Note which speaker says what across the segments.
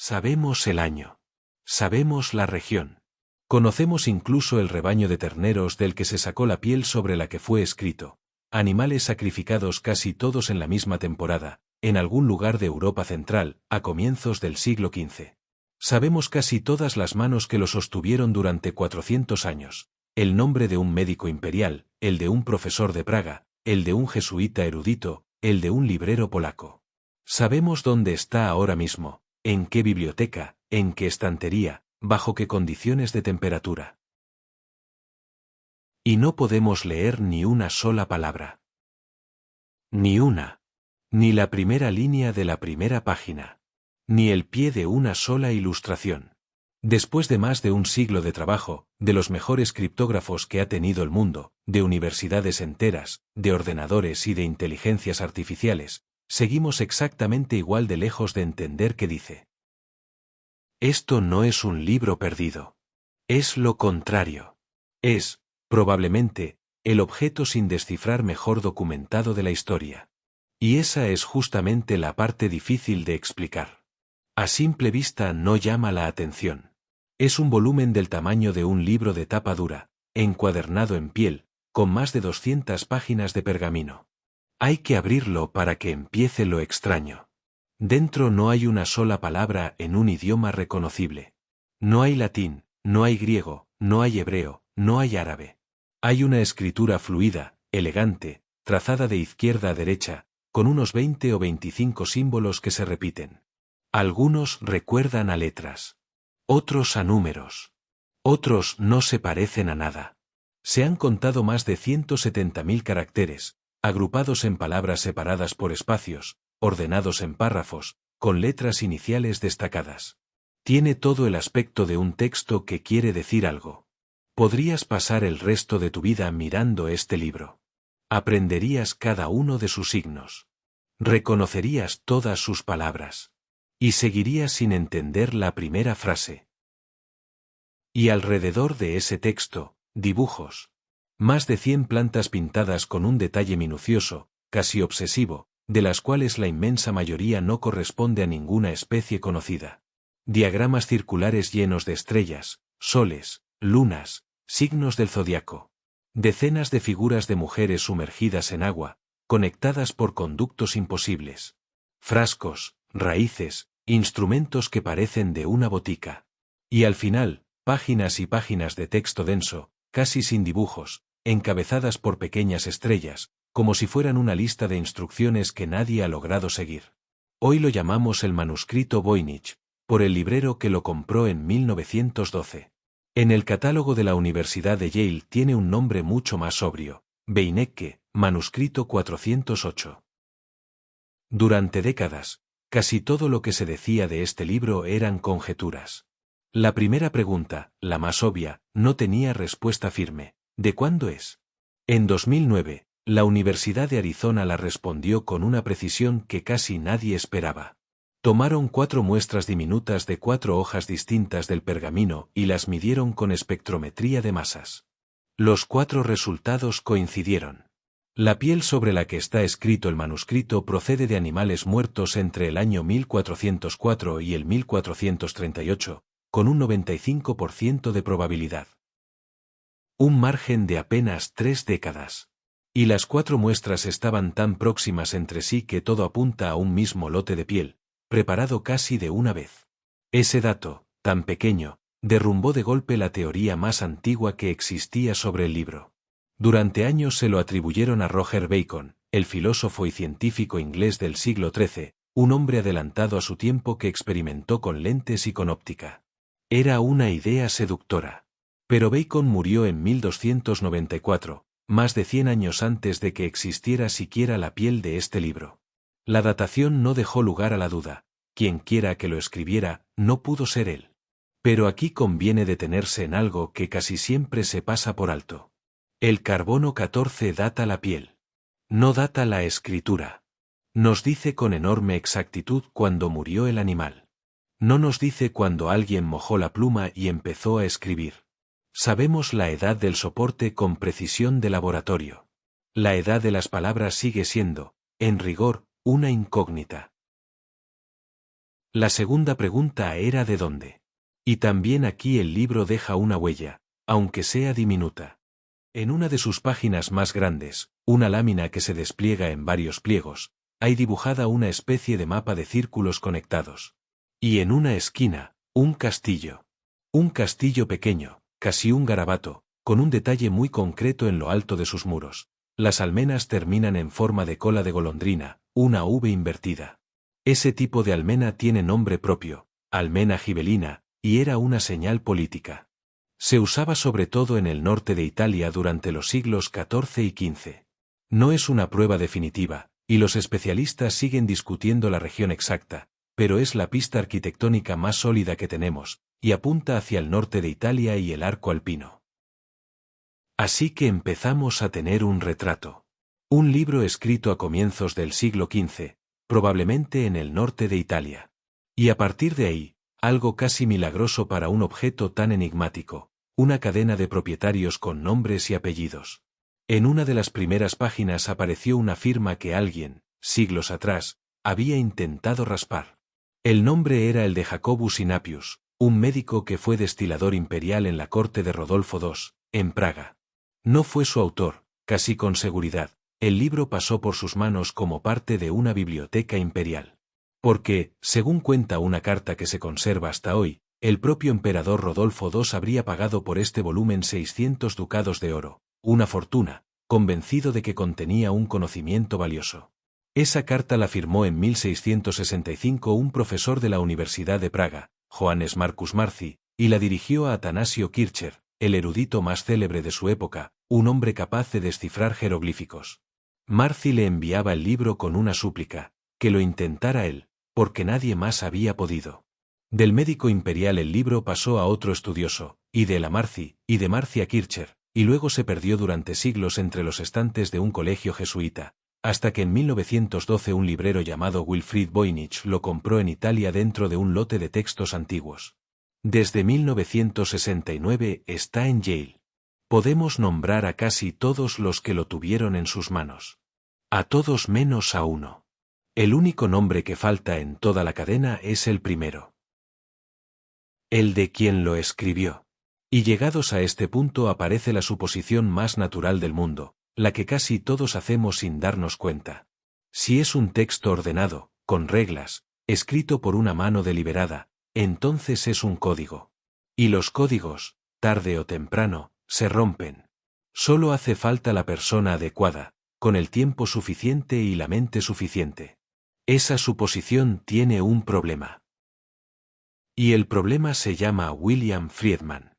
Speaker 1: Sabemos el año. Sabemos la región. Conocemos incluso el rebaño de terneros del que se sacó la piel sobre la que fue escrito. Animales sacrificados casi todos en la misma temporada, en algún lugar de Europa Central, a comienzos del siglo XV. Sabemos casi todas las manos que lo sostuvieron durante 400 años, el nombre de un médico imperial, el de un profesor de Praga, el de un jesuita erudito, el de un librero polaco. Sabemos dónde está ahora mismo, en qué biblioteca, en qué estantería, bajo qué condiciones de temperatura. Y no podemos leer ni una sola palabra. Ni una. Ni la primera línea de la primera página. Ni el pie de una sola ilustración. Después de más de un siglo de trabajo, de los mejores criptógrafos que ha tenido el mundo, de universidades enteras, de ordenadores y de inteligencias artificiales, seguimos exactamente igual de lejos de entender qué dice. Esto no es un libro perdido. Es lo contrario. Es, probablemente, el objeto sin descifrar mejor documentado de la historia. Y esa es justamente la parte difícil de explicar. A simple vista no llama la atención. Es un volumen del tamaño de un libro de tapa dura, encuadernado en piel, con más de 200 páginas de pergamino. Hay que abrirlo para que empiece lo extraño. Dentro no hay una sola palabra en un idioma reconocible. No hay latín, no hay griego, no hay hebreo, no hay árabe. Hay una escritura fluida, elegante, trazada de izquierda a derecha, con unos 20 o 25 símbolos que se repiten. Algunos recuerdan a letras. Otros a números. Otros no se parecen a nada. Se han contado más de 170.000 caracteres, agrupados en palabras separadas por espacios, ordenados en párrafos, con letras iniciales destacadas. Tiene todo el aspecto de un texto que quiere decir algo. Podrías pasar el resto de tu vida mirando este libro. Aprenderías cada uno de sus signos. Reconocerías todas sus palabras. Y seguirías sin entender la primera frase. Y alrededor de ese texto, dibujos. Más de 100 plantas pintadas con un detalle minucioso, casi obsesivo, de las cuales la inmensa mayoría no corresponde a ninguna especie conocida. Diagramas circulares llenos de estrellas, soles, lunas, signos del zodiaco. Decenas de figuras de mujeres sumergidas en agua, conectadas por conductos imposibles. Frascos, raíces, instrumentos que parecen de una botica. Y al final, páginas y páginas de texto denso, casi sin dibujos, encabezadas por pequeñas estrellas, como si fueran una lista de instrucciones que nadie ha logrado seguir. Hoy lo llamamos el manuscrito Voynich, por el librero que lo compró en 1912. En el catálogo de la Universidad de Yale tiene un nombre mucho más sobrio, Beinecke, manuscrito 408. Durante décadas, casi todo lo que se decía de este libro eran conjeturas. La primera pregunta, la más obvia, no tenía respuesta firme. ¿De cuándo es? En 2009, la Universidad de Arizona la respondió con una precisión que casi nadie esperaba. Tomaron 4 muestras diminutas de 4 hojas distintas del pergamino y las midieron con espectrometría de masas. Los 4 resultados coincidieron. La piel sobre la que está escrito el manuscrito procede de animales muertos entre el año 1404 y el 1438, con un 95% de probabilidad. Un margen de apenas 3 décadas. Y las 4 muestras estaban tan próximas entre sí que todo apunta a un mismo lote de piel, preparado casi de una vez. Ese dato, tan pequeño, derrumbó de golpe la teoría más antigua que existía sobre el libro. Durante años se lo atribuyeron a Roger Bacon, el filósofo y científico inglés del siglo XIII, un hombre adelantado a su tiempo que experimentó con lentes y con óptica. Era una idea seductora. Pero Bacon murió en 1294, más de 100 años antes de que existiera siquiera la piel de este libro. La datación no dejó lugar a la duda. Quien quiera que lo escribiera, no pudo ser él. Pero aquí conviene detenerse en algo que casi siempre se pasa por alto. El carbono 14 data la piel. No data la escritura. Nos dice con enorme exactitud cuándo murió el animal. No nos dice cuándo alguien mojó la pluma y empezó a escribir. Sabemos la edad del soporte con precisión de laboratorio. La edad de las palabras sigue siendo, en rigor, una incógnita. La segunda pregunta era ¿de dónde? Y también aquí el libro deja una huella, aunque sea diminuta. En una de sus páginas más grandes, una lámina que se despliega en varios pliegos, hay dibujada una especie de mapa de círculos conectados. Y en una esquina, un castillo. Un castillo pequeño, casi un garabato, con un detalle muy concreto en lo alto de sus muros. Las almenas terminan en forma de cola de golondrina, una V invertida. Ese tipo de almena tiene nombre propio, almena gibelina, y era una señal política. Se usaba sobre todo en el norte de Italia durante los siglos XIV y XV. No es una prueba definitiva, y los especialistas siguen discutiendo la región exacta, pero es la pista arquitectónica más sólida que tenemos, y apunta hacia el norte de Italia y el arco alpino. Así que empezamos a tener un retrato. Un libro escrito a comienzos del siglo XV, probablemente en el norte de Italia. Y a partir de ahí, algo casi milagroso para un objeto tan enigmático, una cadena de propietarios con nombres y apellidos. En una de las primeras páginas apareció una firma que alguien, siglos atrás, había intentado raspar. El nombre era el de Jacobus Sinapius, un médico que fue destilador imperial en la corte de Rodolfo II, en Praga. No fue su autor, casi con seguridad, el libro pasó por sus manos como parte de una biblioteca imperial. Porque, según cuenta una carta que se conserva hasta hoy, el propio emperador Rodolfo II habría pagado por este volumen 600 ducados de oro, una fortuna, convencido de que contenía un conocimiento valioso. Esa carta la firmó en 1665 un profesor de la Universidad de Praga, Johannes Marcus Marci, y la dirigió a Atanasio Kircher, el erudito más célebre de su época, un hombre capaz de descifrar jeroglíficos. Marci le enviaba el libro con una súplica, que lo intentara él, porque nadie más había podido. Del médico imperial el libro pasó a otro estudioso, y de él a Marci, y de Marci a Kircher, y luego se perdió durante siglos entre los estantes de un colegio jesuita, hasta que en 1912 un librero llamado Wilfried Voynich lo compró en Italia dentro de un lote de textos antiguos. Desde 1969 está en Yale. Podemos nombrar a casi todos los que lo tuvieron en sus manos. A todos menos a uno. El único nombre que falta en toda la cadena es el primero. El de quien lo escribió. Y llegados a este punto aparece la suposición más natural del mundo, la que casi todos hacemos sin darnos cuenta. Si es un texto ordenado, con reglas, escrito por una mano deliberada, entonces es un código. Y los códigos, tarde o temprano, se rompen. Solo hace falta la persona adecuada, con el tiempo suficiente y la mente suficiente. Esa suposición tiene un problema. Y el problema se llama William Friedman.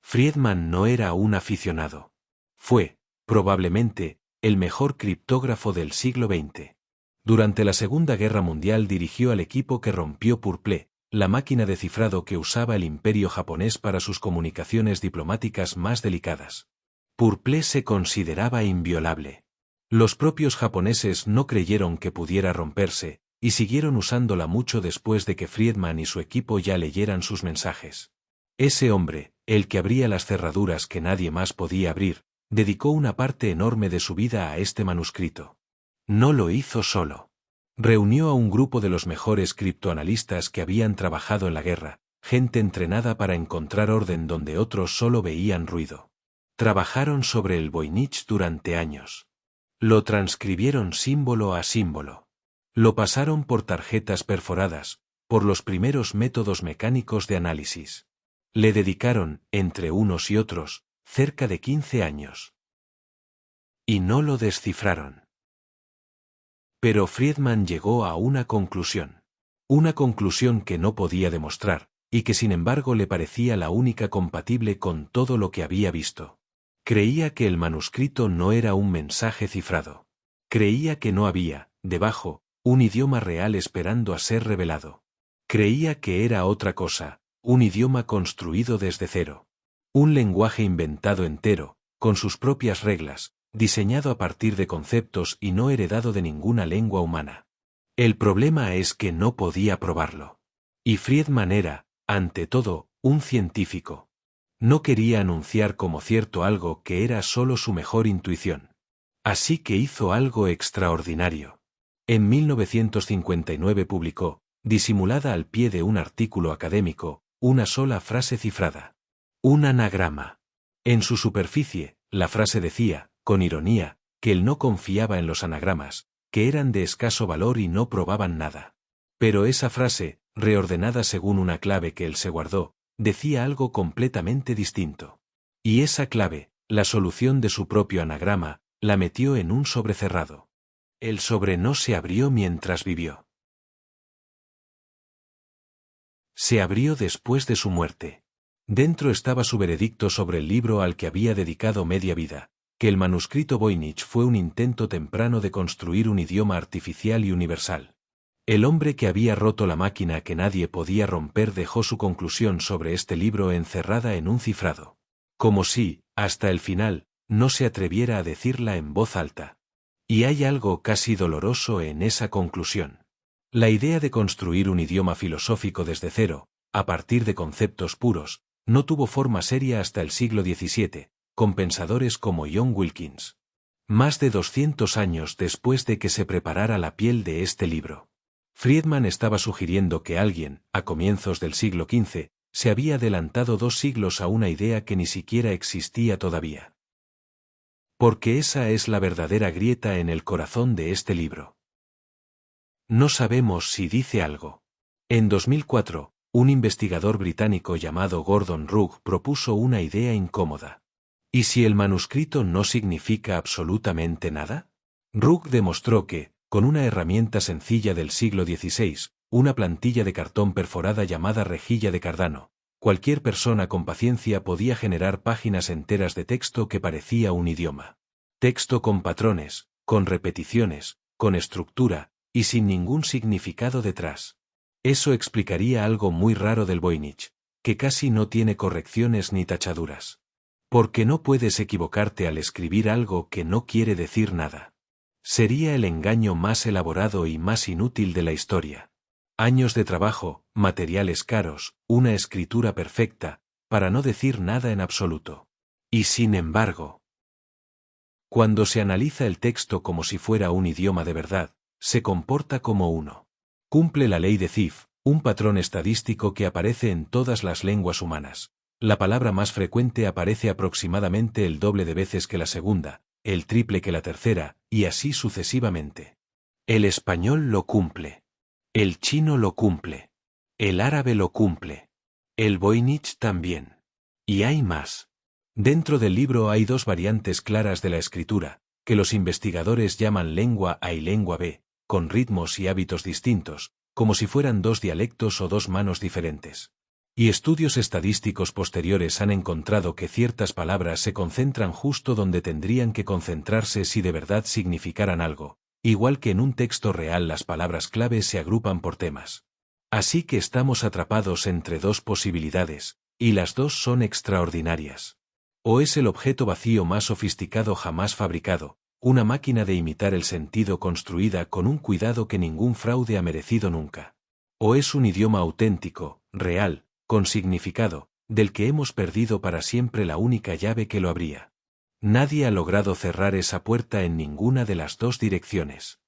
Speaker 1: Friedman no era un aficionado. Fue, probablemente, el mejor criptógrafo del siglo XX. Durante la Segunda Guerra Mundial dirigió al equipo que rompió Purple, la máquina de cifrado que usaba el imperio japonés para sus comunicaciones diplomáticas más delicadas. Purple se consideraba inviolable. Los propios japoneses no creyeron que pudiera romperse, y siguieron usándola mucho después de que Friedman y su equipo ya leyeran sus mensajes. Ese hombre, el que abría las cerraduras que nadie más podía abrir, dedicó una parte enorme de su vida a este manuscrito. No lo hizo solo. Reunió a un grupo de los mejores criptoanalistas que habían trabajado en la guerra, gente entrenada para encontrar orden donde otros solo veían ruido. Trabajaron sobre el Voynich durante años. Lo transcribieron símbolo a símbolo. Lo pasaron por tarjetas perforadas, por los primeros métodos mecánicos de análisis. Le dedicaron, entre unos y otros, cerca de 15 años. Y no lo descifraron. Pero Friedman llegó a una conclusión. Una conclusión que no podía demostrar, y que sin embargo le parecía la única compatible con todo lo que había visto. Creía que el manuscrito no era un mensaje cifrado. Creía que no había, debajo, un idioma real esperando a ser revelado. Creía que era otra cosa, un idioma construido desde cero. Un lenguaje inventado entero, con sus propias reglas, diseñado a partir de conceptos y no heredado de ninguna lengua humana. El problema es que no podía probarlo. Y Friedman era, ante todo, un científico. No quería anunciar como cierto algo que era solo su mejor intuición. Así que hizo algo extraordinario. En 1959 publicó, disimulada al pie de un artículo académico, una sola frase cifrada. Un anagrama. En su superficie, la frase decía, con ironía, que él no confiaba en los anagramas, que eran de escaso valor y no probaban nada. Pero esa frase, reordenada según una clave que él se guardó, decía algo completamente distinto. Y esa clave, la solución de su propio anagrama, la metió en un sobre cerrado. El sobre no se abrió mientras vivió. Se abrió después de su muerte. Dentro estaba su veredicto sobre el libro al que había dedicado media vida, que el manuscrito Voynich fue un intento temprano de construir un idioma artificial y universal. El hombre que había roto la máquina que nadie podía romper dejó su conclusión sobre este libro encerrada en un cifrado. Como si, hasta el final, no se atreviera a decirla en voz alta. Y hay algo casi doloroso en esa conclusión. La idea de construir un idioma filosófico desde cero, a partir de conceptos puros, no tuvo forma seria hasta el siglo XVII, con pensadores como John Wilkins. Más de 200 años después de que se preparara la piel de este libro. Friedman estaba sugiriendo que alguien, a comienzos del siglo XV, se había adelantado 2 siglos a una idea que ni siquiera existía todavía. Porque esa es la verdadera grieta en el corazón de este libro. No sabemos si dice algo. En 2004, un investigador británico llamado Gordon Rugg propuso una idea incómoda. ¿Y si el manuscrito no significa absolutamente nada? Rugg demostró que, con una herramienta sencilla del siglo XVI, una plantilla de cartón perforada llamada rejilla de Cardano, cualquier persona con paciencia podía generar páginas enteras de texto que parecía un idioma. Texto con patrones, con repeticiones, con estructura, y sin ningún significado detrás. Eso explicaría algo muy raro del Voynich, que casi no tiene correcciones ni tachaduras. Porque no puedes equivocarte al escribir algo que no quiere decir nada. Sería el engaño más elaborado y más inútil de la historia. Años de trabajo, materiales caros, una escritura perfecta, para no decir nada en absoluto. Y sin embargo, cuando se analiza el texto como si fuera un idioma de verdad, se comporta como uno. Cumple la ley de Zipf, un patrón estadístico que aparece en todas las lenguas humanas. La palabra más frecuente aparece aproximadamente el doble de veces que la segunda, el triple que la tercera, y así sucesivamente. El español lo cumple. El chino lo cumple. El árabe lo cumple. El Voynich también. Y hay más. Dentro del libro hay 2 variantes claras de la escritura, que los investigadores llaman lengua A y lengua B, con ritmos y hábitos distintos, como si fueran 2 dialectos o 2 manos diferentes. Y estudios estadísticos posteriores han encontrado que ciertas palabras se concentran justo donde tendrían que concentrarse si de verdad significaran algo, igual que en un texto real las palabras clave se agrupan por temas. Así que estamos atrapados entre 2 posibilidades, y las 2 son extraordinarias. O es el objeto vacío más sofisticado jamás fabricado, una máquina de imitar el sentido construida con un cuidado que ningún fraude ha merecido nunca. O es un idioma auténtico, real, con significado, del que hemos perdido para siempre la única llave que lo abría. Nadie ha logrado cerrar esa puerta en ninguna de las 2 direcciones.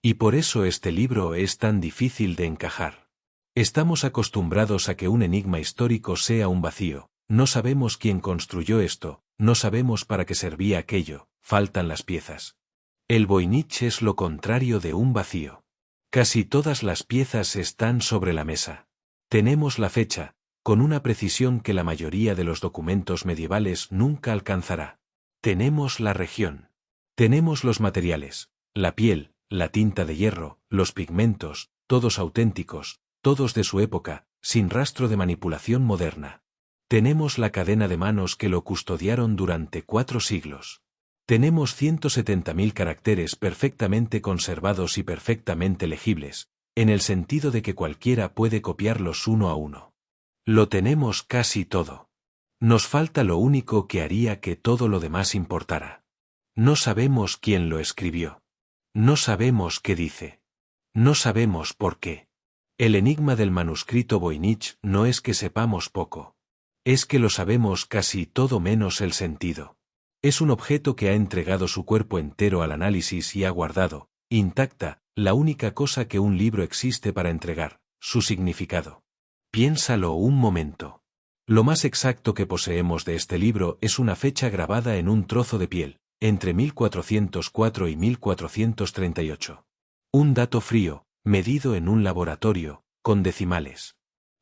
Speaker 1: Y por eso este libro es tan difícil de encajar. Estamos acostumbrados a que un enigma histórico sea un vacío, no sabemos quién construyó esto, no sabemos para qué servía aquello, faltan las piezas. El Voynich es lo contrario de un vacío. Casi todas las piezas están sobre la mesa. Tenemos la fecha, con una precisión que la mayoría de los documentos medievales nunca alcanzará. Tenemos la región. Tenemos los materiales, la piel, la tinta de hierro, los pigmentos, todos auténticos, todos de su época, sin rastro de manipulación moderna. Tenemos la cadena de manos que lo custodiaron durante 4 siglos. Tenemos 170.000 caracteres perfectamente conservados y perfectamente legibles, en el sentido de que cualquiera puede copiarlos uno a uno. Lo tenemos casi todo. Nos falta lo único que haría que todo lo demás importara. No sabemos quién lo escribió. No sabemos qué dice. No sabemos por qué. El enigma del manuscrito Voynich no es que sepamos poco. Es que lo sabemos casi todo menos el sentido. Es un objeto que ha entregado su cuerpo entero al análisis y ha guardado, intacta, la única cosa que un libro existe para entregar, su significado. Piénsalo un momento. Lo más exacto que poseemos de este libro es una fecha grabada en un trozo de piel, entre 1404 y 1438. Un dato frío, medido en un laboratorio, con decimales.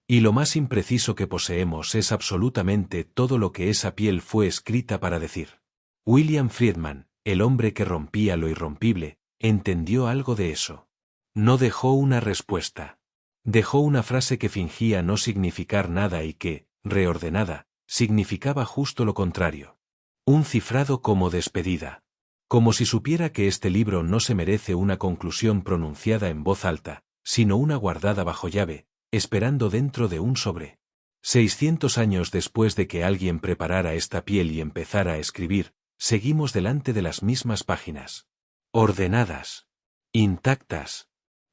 Speaker 1: Y lo más impreciso que poseemos es absolutamente todo lo que esa piel fue escrita para decir. William Friedman, el hombre que rompía lo irrompible, entendió algo de eso. No dejó una respuesta. Dejó una frase que fingía no significar nada y que, reordenada, significaba justo lo contrario. Un cifrado como despedida. Como si supiera que este libro no se merece una conclusión pronunciada en voz alta, sino una guardada bajo llave, esperando dentro de un sobre. 600 años después de que alguien preparara esta piel y empezara a escribir, seguimos delante de las mismas páginas. Ordenadas. Intactas.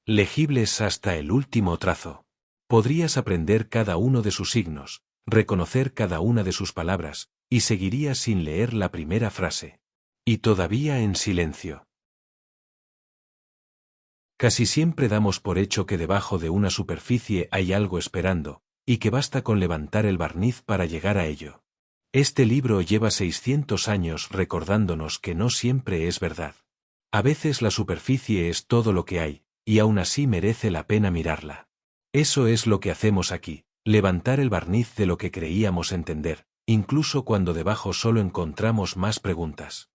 Speaker 1: Legibles hasta el último trazo. Podrías aprender cada uno de sus signos, reconocer cada una de sus palabras, y seguirías sin leer la primera frase. Y todavía en silencio. Casi siempre damos por hecho que debajo de una superficie hay algo esperando, y que basta con levantar el barniz para llegar a ello. Este libro lleva 600 años recordándonos que no siempre es verdad. A veces la superficie es todo lo que hay, y aún así merece la pena mirarla. Eso es lo que hacemos aquí, levantar el barniz de lo que creíamos entender, incluso cuando debajo solo encontramos más preguntas.